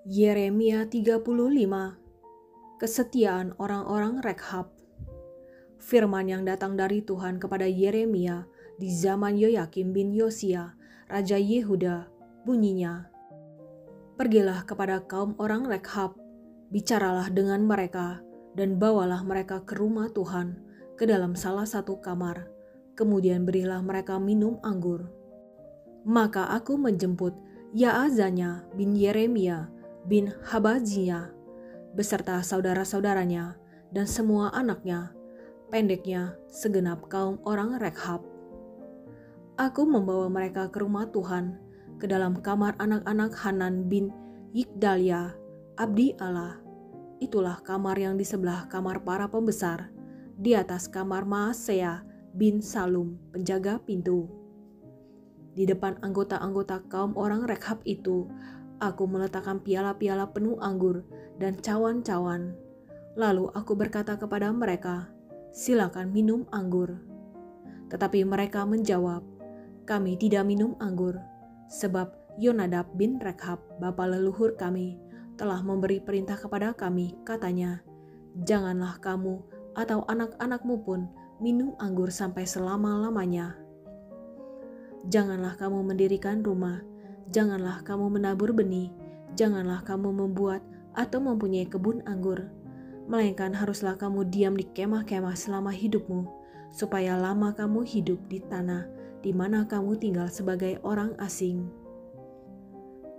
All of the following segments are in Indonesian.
Yeremia 35. Kesetiaan orang-orang Rekhab. Firman yang datang dari Tuhan kepada Yeremia di zaman Yoyakim bin Yosia, Raja Yehuda, bunyinya, "Pergilah kepada kaum orang Rekhab, bicaralah dengan mereka, dan bawalah mereka ke rumah Tuhan, ke dalam salah satu kamar, kemudian berilah mereka minum anggur." Maka aku menjemput Yaazanya bin Yeremia bin Habazia beserta saudara-saudaranya dan semua anaknya, pendeknya segenap kaum orang Rekhab. Aku membawa mereka ke rumah Tuhan, ke dalam kamar anak-anak Hanan bin Yigdalia, abdi Allah. Itulah kamar yang di sebelah kamar para pembesar, di atas kamar Maaseya bin Salum, penjaga pintu. Di depan anggota-anggota kaum orang Rekhab itu, aku meletakkan piala-piala penuh anggur dan cawan-cawan. Lalu aku berkata kepada mereka, "Silakan minum anggur." Tetapi mereka menjawab, "Kami tidak minum anggur, sebab Yonadab bin Rekhab, bapa leluhur kami, telah memberi perintah kepada kami, katanya, 'Janganlah kamu atau anak-anakmu pun minum anggur sampai selama-lamanya. Janganlah kamu mendirikan rumah, janganlah kamu menabur benih, janganlah kamu membuat atau mempunyai kebun anggur, melainkan haruslah kamu diam di kemah-kemah selama hidupmu, supaya lama kamu hidup di tanah di mana kamu tinggal sebagai orang asing.'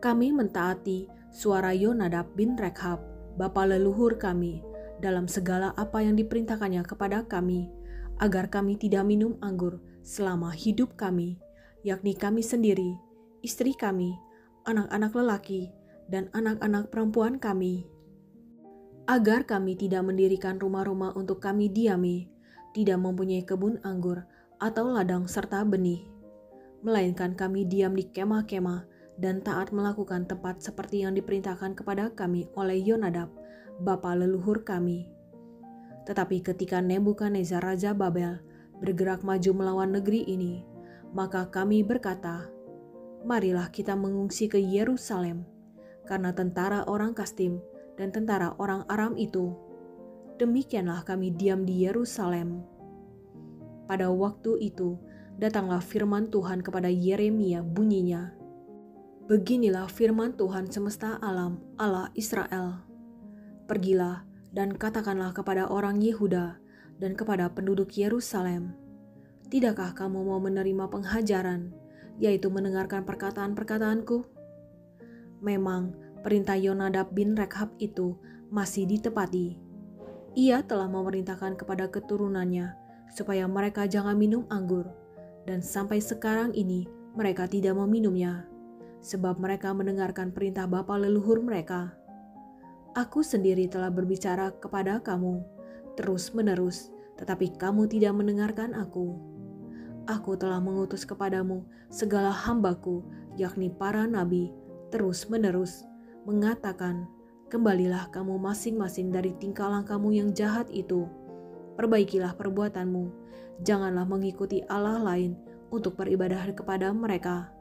Kami mentaati suara Yonadab bin Rekhab, bapa leluhur kami, dalam segala apa yang diperintahkannya kepada kami, agar kami tidak minum anggur selama hidup kami, yakni kami sendiri, istri kami, anak-anak lelaki, dan anak-anak perempuan kami. Agar kami tidak mendirikan rumah-rumah untuk kami diami, tidak mempunyai kebun anggur atau ladang serta benih, melainkan kami diam di kemah-kemah dan taat melakukan tempat seperti yang diperintahkan kepada kami oleh Yonadab, bapa leluhur kami. Tetapi ketika Nebukadnezar Raja Babel bergerak maju melawan negeri ini, maka kami berkata, 'Marilah kita mengungsi ke Yerusalem,' karena tentara orang Kastim dan tentara orang Aram itu. Demikianlah kami diam di Yerusalem." Pada waktu itu, datanglah firman Tuhan kepada Yeremia, bunyinya, "Beginilah firman Tuhan semesta alam, Allah Israel. Pergilah dan katakanlah kepada orang Yehuda dan kepada penduduk Yerusalem, tidakkah kamu mau menerima penghajaran, yaitu mendengarkan perkataan-perkataanku? Memang perintah Yonadab bin Rekhab itu masih ditepati. Ia telah memerintahkan kepada keturunannya supaya mereka jangan minum anggur, dan sampai sekarang ini mereka tidak meminumnya, sebab mereka mendengarkan perintah bapa leluhur mereka. Aku sendiri telah berbicara kepada kamu terus-menerus, tetapi kamu tidak mendengarkan aku. Aku telah mengutus kepadamu segala hambaku, yakni para nabi, terus-menerus, mengatakan, 'Kembalilah kamu masing-masing dari tingkah lakumu yang jahat itu. Perbaikilah perbuatanmu, janganlah mengikuti Allah lain untuk beribadah kepada mereka.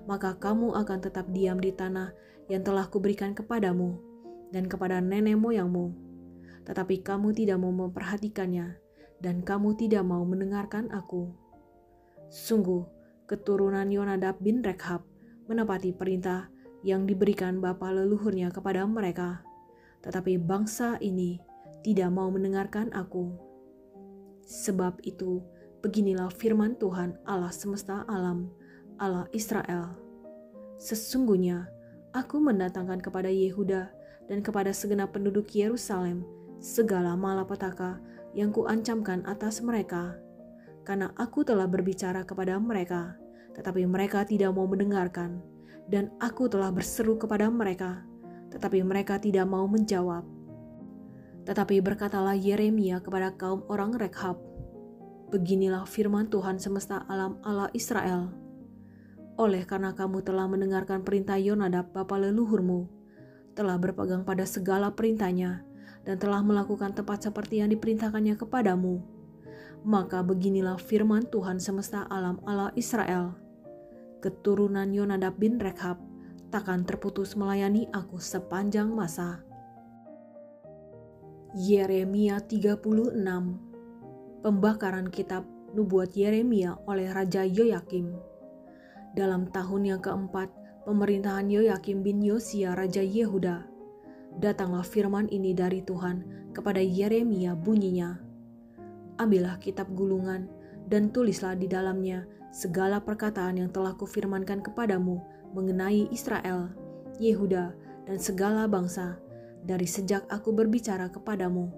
Maka kamu akan tetap diam di tanah yang telah kuberikan kepadamu dan kepada nenek moyangmu. Tetapi kamu tidak mau memperhatikannya, dan kamu tidak mau mendengarkan aku.' Sungguh, keturunan Yonadab bin Rekhab menepati perintah yang diberikan bapa leluhurnya kepada mereka, tetapi bangsa ini tidak mau mendengarkan aku. Sebab itu, beginilah firman Tuhan Allah semesta alam, Allah Israel. Sesungguhnya, aku mendatangkan kepada Yehuda dan kepada segenap penduduk Yerusalem segala malapetaka yang kuancamkan atas mereka, karena aku telah berbicara kepada mereka, tetapi mereka tidak mau mendengarkan, dan aku telah berseru kepada mereka, tetapi mereka tidak mau menjawab. Tetapi berkatalah Yeremia kepada kaum orang Rekhab, "Beginilah firman Tuhan semesta alam, Allah Israel. Oleh karena kamu telah mendengarkan perintah Yonadab bapa leluhurmu, telah berpegang pada segala perintahnya, dan telah melakukan tempat seperti yang diperintahkannya kepadamu, maka beginilah firman Tuhan semesta alam, Allah Israel. keturunan Yonadab bin Rekhab takkan terputus melayani aku sepanjang masa. Yeremia 36. Pembakaran kitab nubuat Yeremia oleh Raja Yoyakim. Dalam tahun yang keempat pemerintahan Yoyakim bin Yosia Raja Yehuda, datanglah firman ini dari Tuhan kepada Yeremia bunyinya, ambillah kitab gulungan dan tulislah di dalamnya segala perkataan yang telah kufirmankan kepadamu mengenai Israel, Yehuda, dan segala bangsa, dari sejak aku berbicara kepadamu,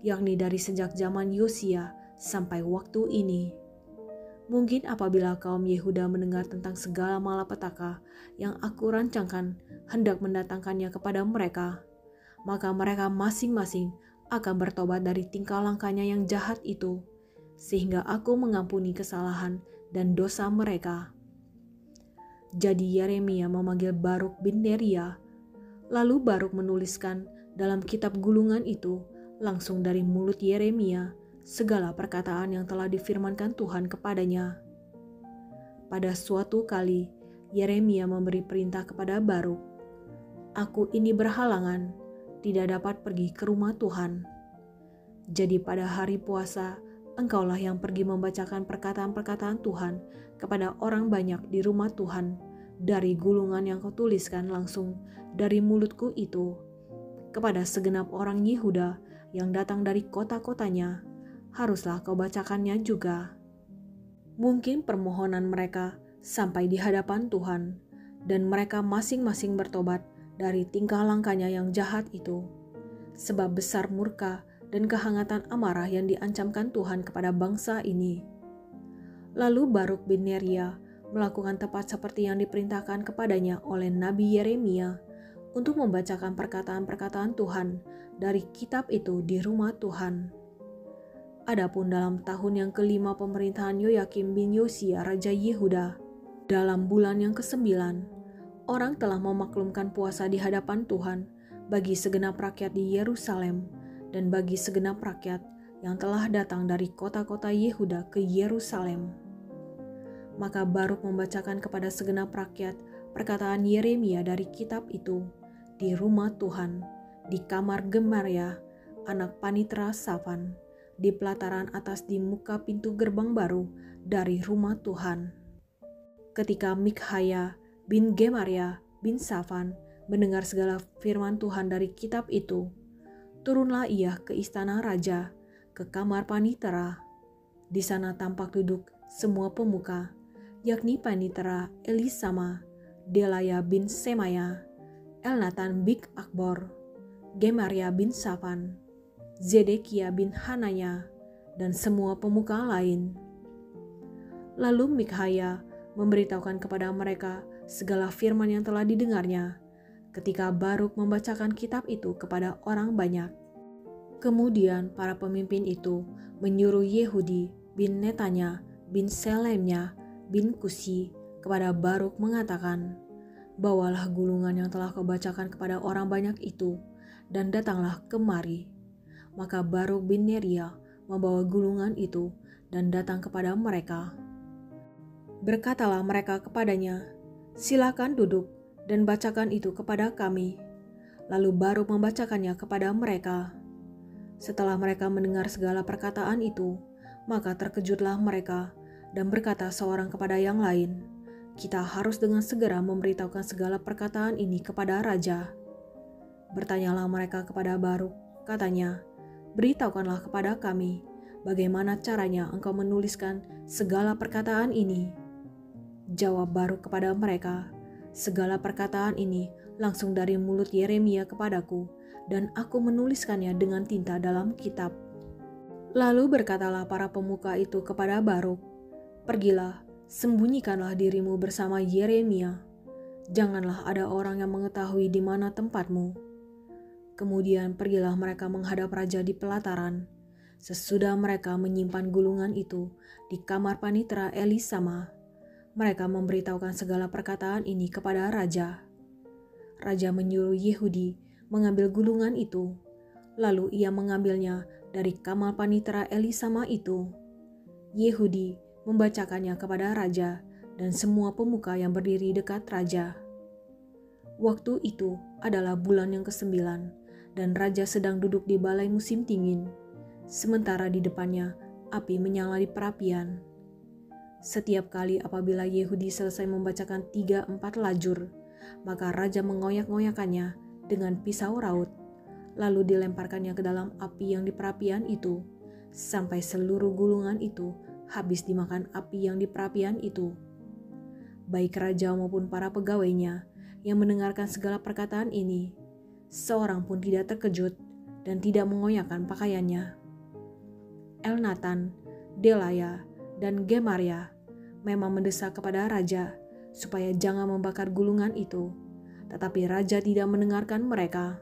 yakni dari sejak zaman Yosia sampai waktu ini. Mungkin apabila kaum Yehuda mendengar tentang segala malapetaka yang aku rancangkan hendak mendatangkannya kepada mereka, maka mereka masing-masing akan bertobat dari tingkah langkahnya yang jahat itu, sehingga aku mengampuni kesalahan dan dosa mereka. Jadi Yeremia memanggil Baruk bin Neria, lalu Baruk menuliskan dalam kitab gulungan itu langsung dari mulut Yeremia segala perkataan yang telah difirmankan Tuhan kepadanya. Pada suatu kali Yeremia memberi perintah kepada Baruk, aku ini berhalangan, tidak dapat pergi ke rumah Tuhan. Jadi pada hari puasa, engkaulah yang pergi membacakan perkataan-perkataan Tuhan kepada orang banyak di rumah Tuhan dari gulungan yang kau tuliskan langsung dari mulutku itu, kepada segenap orang Yehuda yang datang dari kota-kotanya, haruslah kau bacakannya juga. Mungkin permohonan mereka sampai di hadapan Tuhan, dan mereka masing-masing bertobat dari tingkah langkahnya yang jahat itu, sebab besar murka dan kehangatan amarah yang diancamkan Tuhan kepada bangsa ini. Lalu Baruk bin Neria melakukan tepat seperti yang diperintahkan kepadanya oleh Nabi Yeremia untuk membacakan perkataan-perkataan Tuhan dari kitab itu di rumah Tuhan. Adapun dalam tahun yang kelima pemerintahan Yoyakim bin Yosia Raja Yehuda, dalam bulan yang ke-9, orang telah memaklumkan puasa di hadapan Tuhan bagi segenap rakyat di Yerusalem dan bagi segenap rakyat yang telah datang dari kota-kota Yehuda ke Yerusalem. Maka Baruk membacakan kepada segenap rakyat perkataan Yeremia dari kitab itu di rumah Tuhan, di kamar Gemaria, anak Panitra Safan, di pelataran atas di muka pintu gerbang baru dari rumah Tuhan. Ketika Mikhaya bin Gemaria bin Safan mendengar segala firman Tuhan dari kitab itu, turunlah ia ke istana raja, ke kamar panitera. Di sana tampak duduk semua pemuka, yakni panitera Elisama, Delaya bin Semaya, Elnatan bin Akbor, Gemaria bin Safan, Zedekia bin Hananya, dan semua pemuka lain. Lalu Mikhaya memberitahukan kepada mereka segala firman yang telah didengarnya ketika Baruk membacakan kitab itu kepada orang banyak. Kemudian para pemimpin itu menyuruh Yehudi bin Netanya bin Selemnya bin Kusi kepada Baruk mengatakan, bawalah gulungan yang telah kau bacakan kepada orang banyak itu dan datanglah kemari. Maka Baruk bin Neria membawa gulungan itu dan datang kepada mereka. Berkatalah mereka kepadanya, silakan duduk dan bacakan itu kepada kami. Lalu Baruk membacakannya kepada mereka. Setelah mereka mendengar segala perkataan itu, maka terkejutlah mereka dan berkata seorang kepada yang lain, kita harus dengan segera memberitahukan segala perkataan ini kepada raja. Bertanyalah mereka kepada Baruk, katanya, beritahukanlah kepada kami, bagaimana caranya engkau menuliskan segala perkataan ini. Jawab Baruk kepada mereka, segala perkataan ini langsung dari mulut Yeremia kepadaku, dan aku menuliskannya dengan tinta dalam kitab. Lalu berkatalah para pemuka itu kepada Baruk, pergilah, sembunyikanlah dirimu bersama Yeremia. Janganlah ada orang yang mengetahui di mana tempatmu. Kemudian pergilah mereka menghadap raja di pelataran. Sesudah mereka menyimpan gulungan itu di kamar panitera Elisama, mereka memberitahukan segala perkataan ini kepada raja. Raja menyuruh Yehudi mengambil gulungan itu, lalu ia mengambilnya dari kamar panitera Elisama itu. Yehudi membacakannya kepada raja dan semua pemuka yang berdiri dekat raja. Waktu itu adalah bulan yang ke-9 dan raja sedang duduk di balai musim dingin, sementara di depannya api menyala di perapian. Setiap kali apabila Yehudi selesai membacakan 3-4 lajur, maka raja mengoyak-ngoyakannya dengan pisau raut, lalu dilemparkannya ke dalam api yang di perapian itu, sampai seluruh gulungan itu habis dimakan api yang di perapian itu. Baik raja maupun para pegawainya yang mendengarkan segala perkataan ini, seorang pun tidak terkejut dan tidak mengoyakkan pakaiannya. Elnatan, Delaya, dan Gemaria memang mendesak kepada raja supaya jangan membakar gulungan itu, tetapi raja tidak mendengarkan mereka.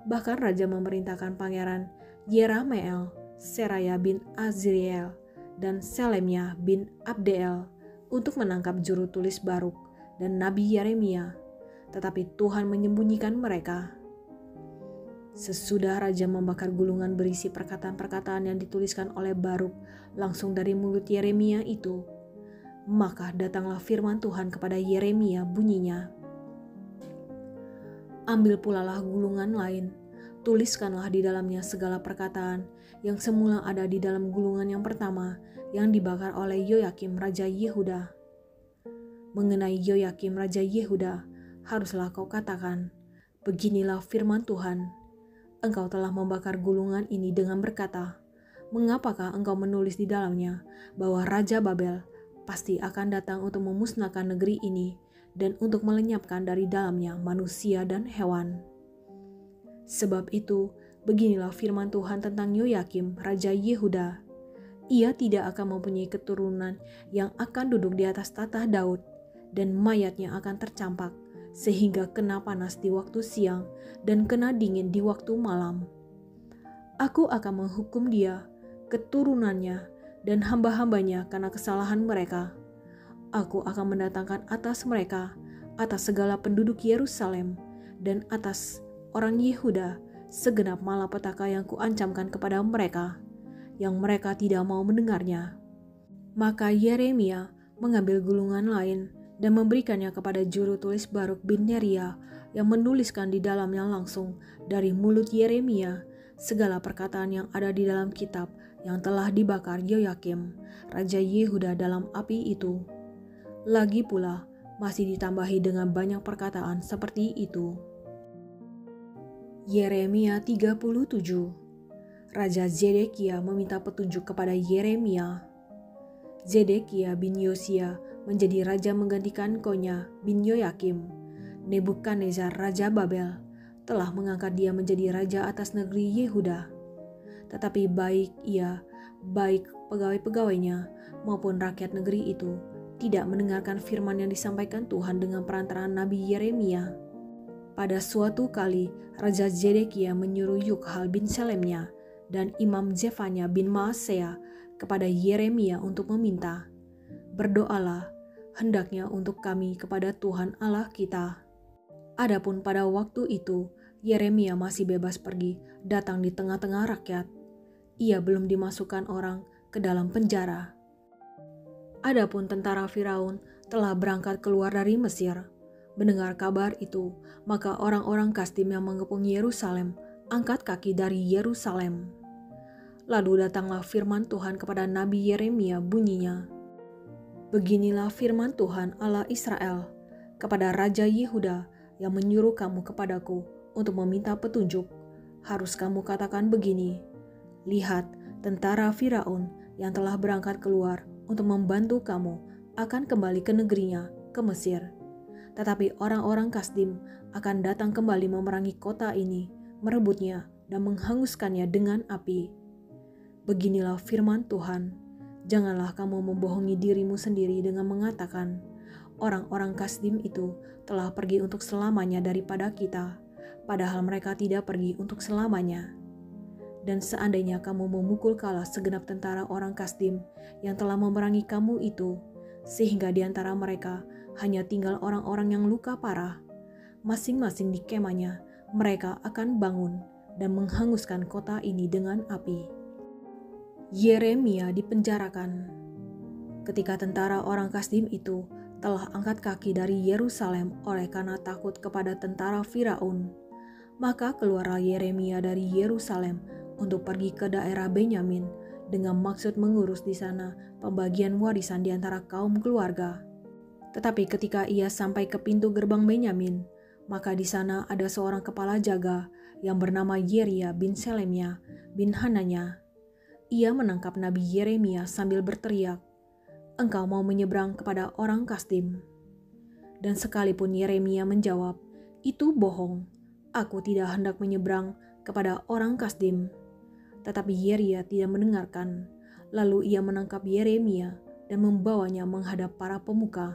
Bahkan raja memerintahkan pangeran Yerameel, Seraya bin Azriel, dan Selemya bin Abdeel untuk menangkap juru tulis Baruk dan Nabi Yeremia, tetapi Tuhan menyembunyikan mereka. Sesudah raja membakar gulungan berisi perkataan-perkataan yang dituliskan oleh Baruk langsung dari mulut Yeremia itu, maka datanglah firman Tuhan kepada Yeremia bunyinya, "Ambil pulalah gulungan lain, tuliskanlah di dalamnya segala perkataan yang semula ada di dalam gulungan yang pertama yang dibakar oleh Yoyakim Raja Yehuda. Mengenai Yoyakim Raja Yehuda, haruslah kau katakan, beginilah firman Tuhan. Engkau telah membakar gulungan ini dengan berkata, mengapakah engkau menulis di dalamnya bahwa Raja Babel pasti akan datang untuk memusnahkan negeri ini dan untuk melenyapkan dari dalamnya manusia dan hewan. Sebab itu, beginilah firman Tuhan tentang Yoyakim Raja Yehuda. Ia tidak akan mempunyai keturunan yang akan duduk di atas tahta Daud, dan mayatnya akan tercampak, sehingga kena panas di waktu siang dan kena dingin di waktu malam. Aku akan menghukum dia, keturunannya, dan hamba-hambanya karena kesalahan mereka. Aku akan mendatangkan atas mereka, atas segala penduduk Yerusalem, dan atas orang Yehuda, segenap malapetaka yang kuancamkan kepada mereka, yang mereka tidak mau mendengarnya." Maka Yeremia mengambil gulungan lain dan memberikannya kepada juru tulis Baruk bin Neria yang menuliskan di dalamnya langsung dari mulut Yeremia segala perkataan yang ada di dalam kitab yang telah dibakar Yoyakim, Raja Yehuda dalam api itu. Lagi pula masih ditambahi dengan banyak perkataan seperti itu. Yeremia 37. Raja Zedekia meminta petunjuk kepada Yeremia. Zedekia bin Yosia menjadi raja menggantikan Konya bin Yoyakim. Nebukadnezar Raja Babel telah mengangkat dia menjadi raja atas negeri Yehuda. Tetapi baik pegawai-pegawainya maupun rakyat negeri itu tidak mendengarkan firman yang disampaikan Tuhan dengan perantaraan Nabi Yeremia. Pada suatu kali, Raja Zedekia menyuruh Yukhal bin Selemnya dan Imam Zefanya bin Maasea kepada Yeremia untuk meminta, "Berdoalah hendaknya untuk kami kepada Tuhan Allah kita." Adapun pada waktu itu, Yeremia masih bebas pergi datang di tengah-tengah rakyat. Ia belum dimasukkan orang ke dalam penjara. Adapun tentara Firaun telah berangkat keluar dari Mesir. Mendengar kabar itu, maka orang-orang Kasdim yang mengepung Yerusalem angkat kaki dari Yerusalem. Lalu datanglah firman Tuhan kepada Nabi Yeremia bunyinya, "Beginilah firman Tuhan Allah Israel kepada Raja Yehuda yang menyuruh kamu kepadaku untuk meminta petunjuk. Harus kamu katakan begini, lihat, tentara Firaun yang telah berangkat keluar untuk membantu kamu akan kembali ke negerinya, ke Mesir. Tetapi orang-orang Kasdim akan datang kembali memerangi kota ini, merebutnya dan menghanguskannya dengan api. Beginilah firman Tuhan, janganlah kamu membohongi dirimu sendiri dengan mengatakan, orang-orang Kasdim itu telah pergi untuk selamanya daripada kita, padahal mereka tidak pergi untuk selamanya. Dan seandainya kamu memukul kalah segenap tentara orang Kasdim yang telah memerangi kamu itu, sehingga di antara mereka hanya tinggal orang-orang yang luka parah, masing-masing di kemahnya mereka akan bangun dan menghanguskan kota ini dengan api." Yeremia dipenjarakan. Ketika tentara orang Kasdim itu telah angkat kaki dari Yerusalem oleh karena takut kepada tentara Firaun, maka keluarlah Yeremia dari Yerusalem untuk pergi ke daerah Benyamin dengan maksud mengurus di sana pembagian warisan di antara kaum keluarga. Tetapi ketika ia sampai ke pintu gerbang Benyamin, maka di sana ada seorang kepala jaga yang bernama Yeria bin Selemia bin Hananya. Ia menangkap Nabi Yeremia sambil berteriak, "Engkau mau menyeberang kepada orang Kasdim?" Dan sekalipun Yeremia menjawab, "Itu bohong, aku tidak hendak menyeberang kepada orang Kasdim." Tetapi Yeria tidak mendengarkan. Lalu ia menangkap Yeremia dan membawanya menghadap para pemuka.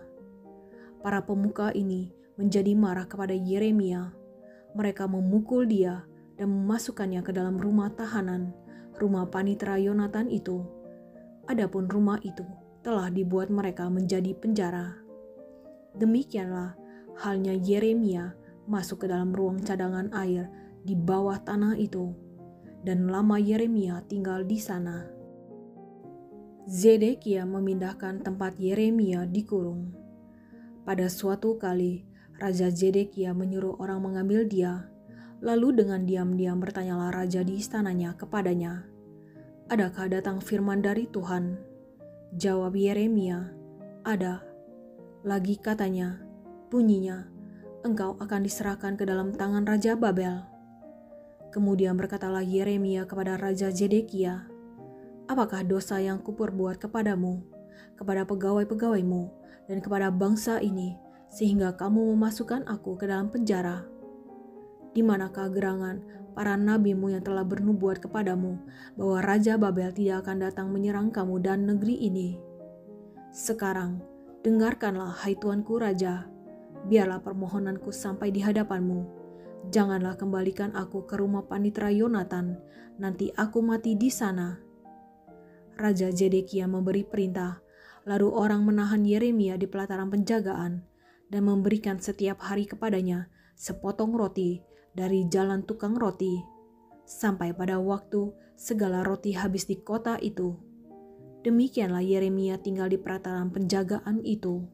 Para pemuka ini menjadi marah kepada Yeremia. Mereka memukul dia dan memasukkannya ke dalam rumah tahanan, rumah panitera Yonatan itu. Adapun rumah itu telah dibuat mereka menjadi penjara. Demikianlah halnya Yeremia masuk ke dalam ruang cadangan air di bawah tanah itu, dan lama Yeremia tinggal di sana. Zedekia memindahkan tempat Yeremia dikurung. Pada suatu kali, Raja Zedekia menyuruh orang mengambil dia. Lalu dengan diam-diam bertanyalah raja di istananya kepadanya, "Adakah datang firman dari Tuhan?" Jawab Yeremia, "Ada." Lagi katanya, bunyinya, "Engkau akan diserahkan ke dalam tangan Raja Babel." Kemudian berkatalah Yeremia kepada Raja Zedekia, "Apakah dosa yang kuperbuat kepadamu, kepada pegawai-pegawaimu, dan kepada bangsa ini, sehingga kamu memasukkan aku ke dalam penjara? Di manakah gerangan para nabimu yang telah bernubuat kepadamu bahwa Raja Babel tidak akan datang menyerang kamu dan negeri ini? Sekarang, dengarkanlah hai tuanku Raja, biarlah permohonanku sampai di hadapanmu. Janganlah kembalikan aku ke rumah panitera Yonatan, nanti aku mati di sana." Raja Zedekia memberi perintah, lalu orang menahan Yeremia di pelataran penjagaan dan memberikan setiap hari kepadanya sepotong roti dari jalan tukang roti, sampai pada waktu segala roti habis di kota itu. Demikianlah Yeremia tinggal di pelataran penjagaan itu.